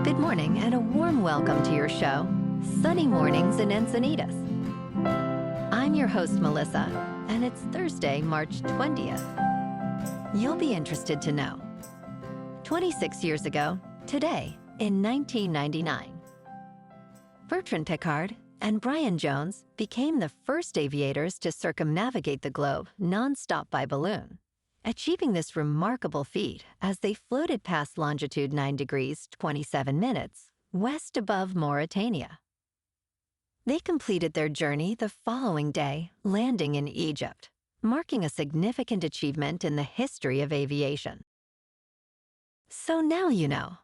Good morning and a warm welcome to your show, Sunny Mornings in Encinitas. I'm your host, Melissa, and it's Thursday, March 20th. You'll be interested to know. 26 years ago, today, in 1999, Bertrand Piccard and Brian Jones became the first aviators to circumnavigate the globe nonstop by balloon, achieving this remarkable feat as they floated past longitude 9 degrees 27 minutes west above Mauritania. They completed their journey the following day, landing in Egypt, marking a significant achievement in the history of aviation. So now you know.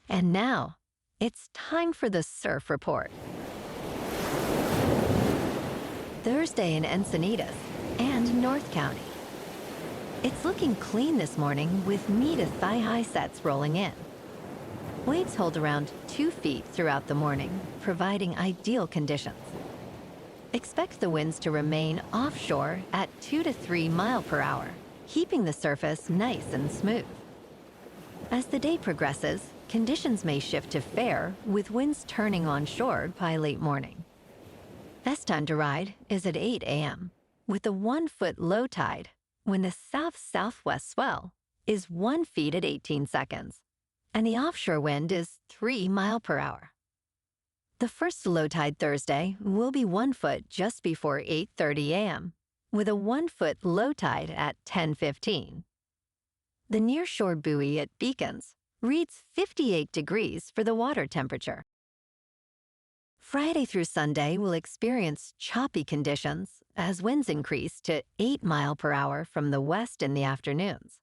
And now, it's time for the Surf Report. Thursday in Encinitas and North County. It's looking clean this morning with knee to thigh-high sets rolling in. Waves hold around 2 feet throughout the morning, providing ideal conditions. Expect the winds to remain offshore at 2 to 3 miles per hour, keeping the surface nice and smooth. As the day progresses, conditions may shift to fair, with winds turning onshore by late morning. Best time to ride is at 8 a.m., with a 1-foot low tide, when the south-southwest swell is 1 foot at 18 seconds, and the offshore wind is 3 miles per hour. The first low tide Thursday will be 1 foot just before 8:30 a.m., with a 1-foot low tide at 10:15. The nearshore buoy at Beacons reads 58 degrees for the water temperature. Friday through Sunday will experience choppy conditions as winds increase to 8 miles per hour from the west in the afternoons.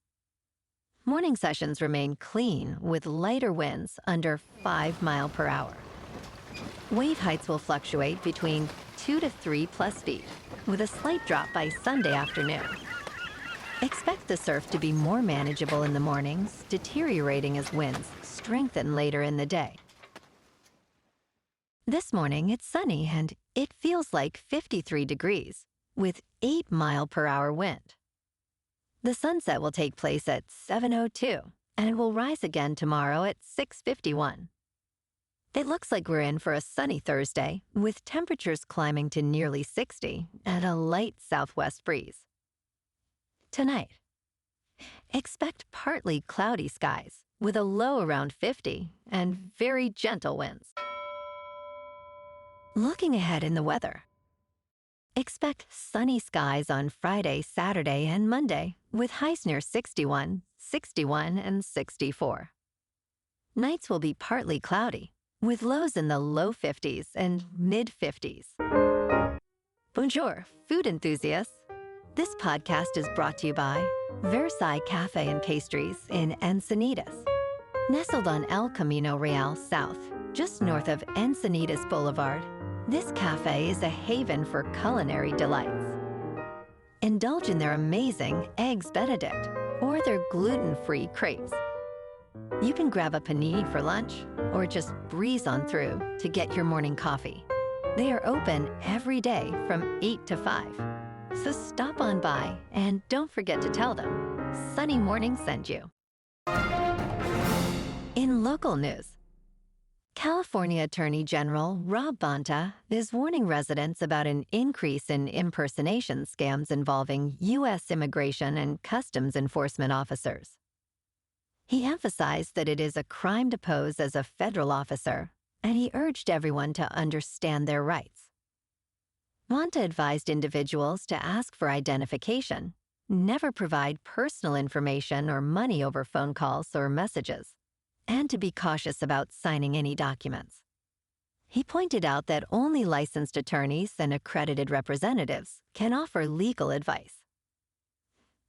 Morning sessions remain clean with lighter winds under 5 miles per hour. Wave heights will fluctuate between 2 to 3 plus feet, with a slight drop by Sunday afternoon. Expect the surf to be more manageable in the mornings, deteriorating as winds strengthen later in the day. This morning, it's sunny and it feels like 53 degrees, with 8 mile per hour wind. The sunset will take place at 7:02, and it will rise again tomorrow at 6:51. It looks like we're in for a sunny Thursday, with temperatures climbing to nearly 60 and a light southwest breeze. Tonight, expect partly cloudy skies, with a low around 50 and very gentle winds. Looking ahead in the weather. Expect sunny skies on Friday, Saturday, and Monday, with highs near 61, 61, and 64. Nights will be partly cloudy, with lows in the low 50s and mid-50s. Bonjour, food enthusiasts. This podcast is brought to you by Versailles Cafe and Pastries in Encinitas. Nestled on El Camino Real South, just north of Encinitas Boulevard, this cafe is a haven for culinary delights. Indulge in their amazing Eggs Benedict or their gluten-free crepes. You can grab a panini for lunch or just breeze on through to get your morning coffee. They are open every day from 8 to 5. So stop on by and don't forget to tell them Sunny Morning sent you. In local news, California Attorney General Rob Bonta is warning residents about an increase in impersonation scams involving U.S. immigration and customs enforcement officers. He emphasized that it is a crime to pose as a federal officer, and he urged everyone to understand their rights. Bonta advised individuals to ask for identification, never provide personal information or money over phone calls or messages, and to be cautious about signing any documents. He pointed out that only licensed attorneys and accredited representatives can offer legal advice.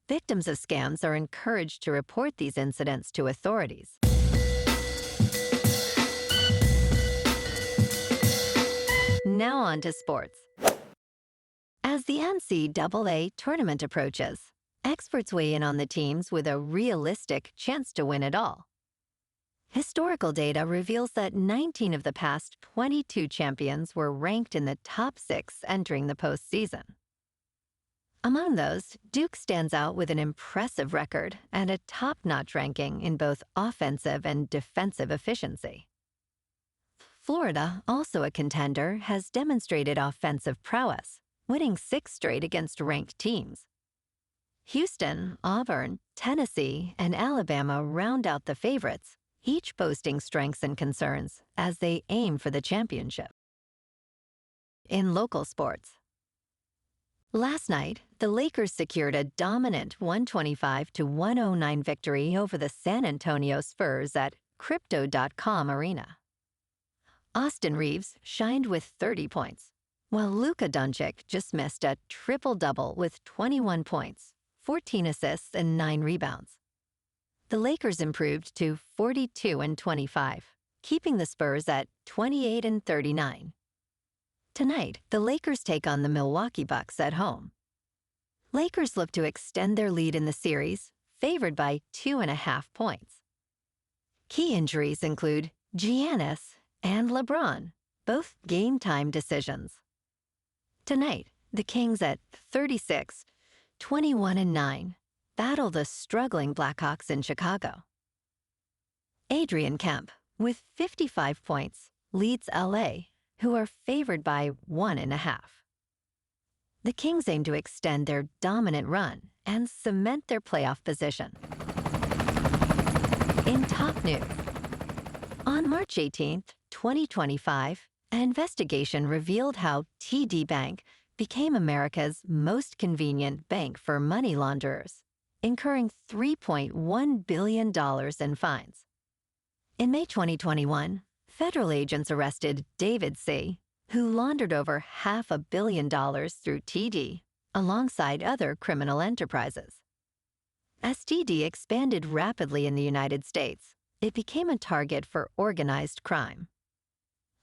Victims of scams are encouraged to report these incidents to authorities. Now on to sports. As the NCAA tournament approaches, experts weigh in on the teams with a realistic chance to win it all. Historical data reveals that 19 of the past 22 champions were ranked in the top 6 entering the postseason. Among those, Duke stands out with an impressive record and a top-notch ranking in both offensive and defensive efficiency. Florida, also a contender, has demonstrated offensive prowess, winning 6 straight against ranked teams. Houston, Auburn, Tennessee, and Alabama round out the favorites, each boasting strengths and concerns as they aim for the championship. In local sports, last night, the Lakers secured a dominant 125-109 victory over the San Antonio Spurs at Crypto.com Arena. Austin Reeves shined with 30 points, while Luka Doncic just missed a triple-double with 21 points, 14 assists, and 9 rebounds. The Lakers improved to 42-25, keeping the Spurs at 28-39. Tonight, the Lakers take on the Milwaukee Bucks at home. Lakers look to extend their lead in the series, favored by 2.5 points. Key injuries include Giannis and LeBron, both game-time decisions. Tonight, the Kings at 36, 21-9, battle the struggling Blackhawks in Chicago. Adrian Kemp, with 55 points, leads LA, who are favored by 1.5. The Kings aim to extend their dominant run and cement their playoff position. In top news, on March 18, 2025, an investigation revealed how TD Bank became America's most convenient bank for money launderers, incurring $3.1 billion in fines. In May 2021, federal agents arrested David C., who laundered over $500 million through TD, alongside other criminal enterprises. As TD expanded rapidly in the United States, it became a target for organized crime.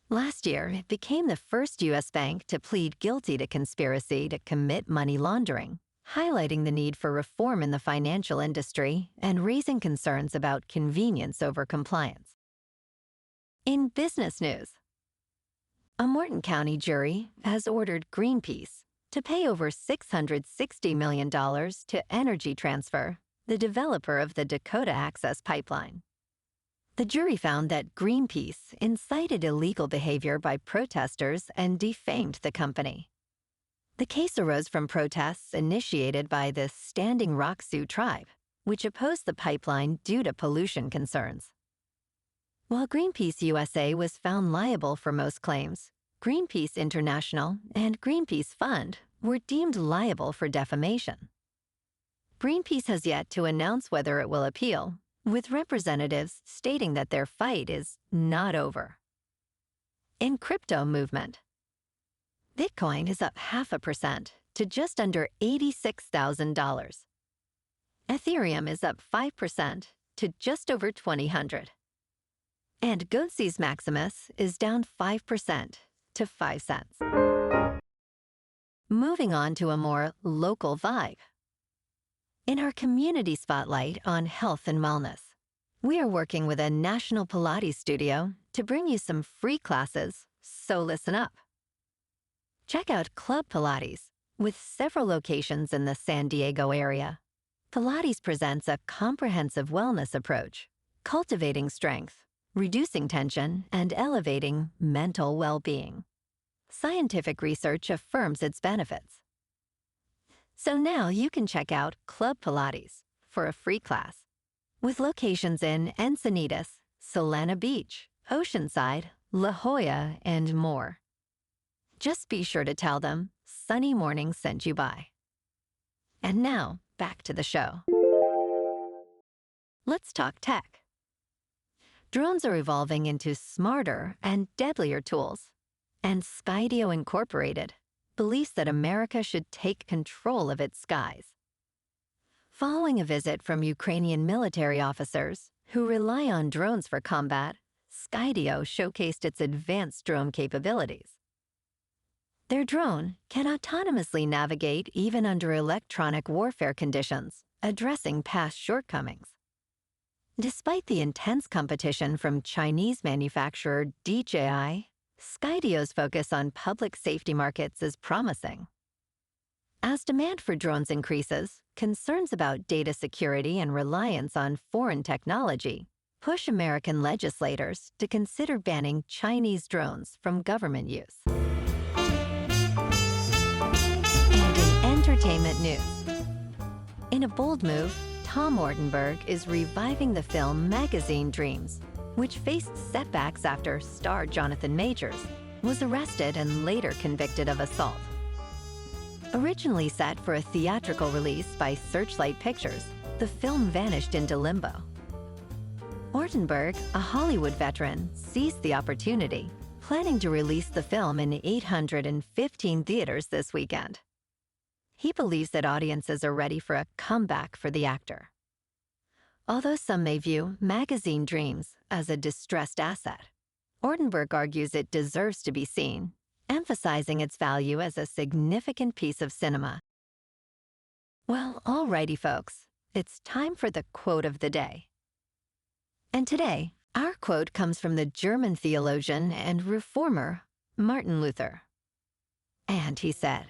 Last year, it became the first U.S. bank to plead guilty to conspiracy to commit money laundering, highlighting the need for reform in the financial industry and raising concerns about convenience over compliance. In business news, a Morton County jury has ordered Greenpeace to pay over $660 million to Energy Transfer, the developer of the Dakota Access Pipeline. The jury found that Greenpeace incited illegal behavior by protesters and defamed the company. The case arose from protests initiated by the Standing Rock Sioux tribe, which opposed the pipeline due to pollution concerns. While Greenpeace USA was found liable for most claims, Greenpeace International and Greenpeace Fund were deemed liable for defamation. Greenpeace has yet to announce whether it will appeal, with representatives stating that their fight is not over. In crypto movement, Bitcoin is up 0.5% to just under $86,000. Ethereum is up 5% to just over $2,000. And Goatse's Maximus is down 5% to 5 cents. Moving on to a more local vibe. In our community spotlight on health and wellness, we are working with a national Pilates studio to bring you some free classes, so listen up. Check out Club Pilates, with several locations in the San Diego area. Pilates presents a comprehensive wellness approach, cultivating strength, reducing tension, and elevating mental well-being. Scientific research affirms its benefits. So now you can check out Club Pilates for a free class, with locations in Encinitas, Solana Beach, Oceanside, La Jolla, and more. Just be sure to tell them Sunny Morning sent you by. And now, back to the show. Let's talk tech. Drones are evolving into smarter and deadlier tools, and Skydio Incorporated believes that America should take control of its skies. Following a visit from Ukrainian military officers who rely on drones for combat, Skydio showcased its advanced drone capabilities. Their drone can autonomously navigate even under electronic warfare conditions, addressing past shortcomings. Despite the intense competition from Chinese manufacturer DJI, Skydio's focus on public safety markets is promising. As demand for drones increases, concerns about data security and reliance on foreign technology push American legislators to consider banning Chinese drones from government use. And in entertainment news, in a bold move, Tom Ortenberg is reviving the film Magazine Dreams, which faced setbacks after star Jonathan Majors was arrested and later convicted of assault. Originally set for a theatrical release by Searchlight Pictures, the film vanished into limbo. Ortenberg, a Hollywood veteran, seized the opportunity, planning to release the film in 815 theaters this weekend. He believes that audiences are ready for a comeback for the actor. Although some may view Magazine Dreams as a distressed asset, Ortenberg argues it deserves to be seen, emphasizing its value as a significant piece of cinema. Well, alrighty, folks, it's time for the quote of the day. And today, our quote comes from the German theologian and reformer Martin Luther. And he said,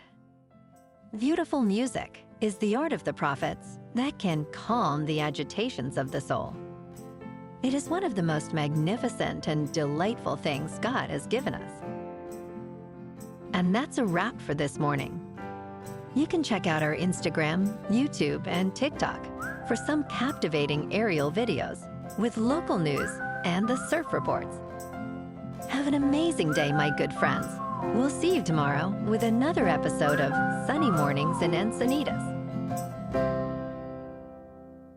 "Beautiful music is the art of the prophets that can calm the agitations of the soul. It is one of the most magnificent and delightful things God has given us." And that's a wrap for this morning. You can check out our Instagram, YouTube, and TikTok for some captivating aerial videos with local news and the surf reports. Have an amazing day, my good friends. We'll see you tomorrow with another episode of Sunny Mornings in Encinitas.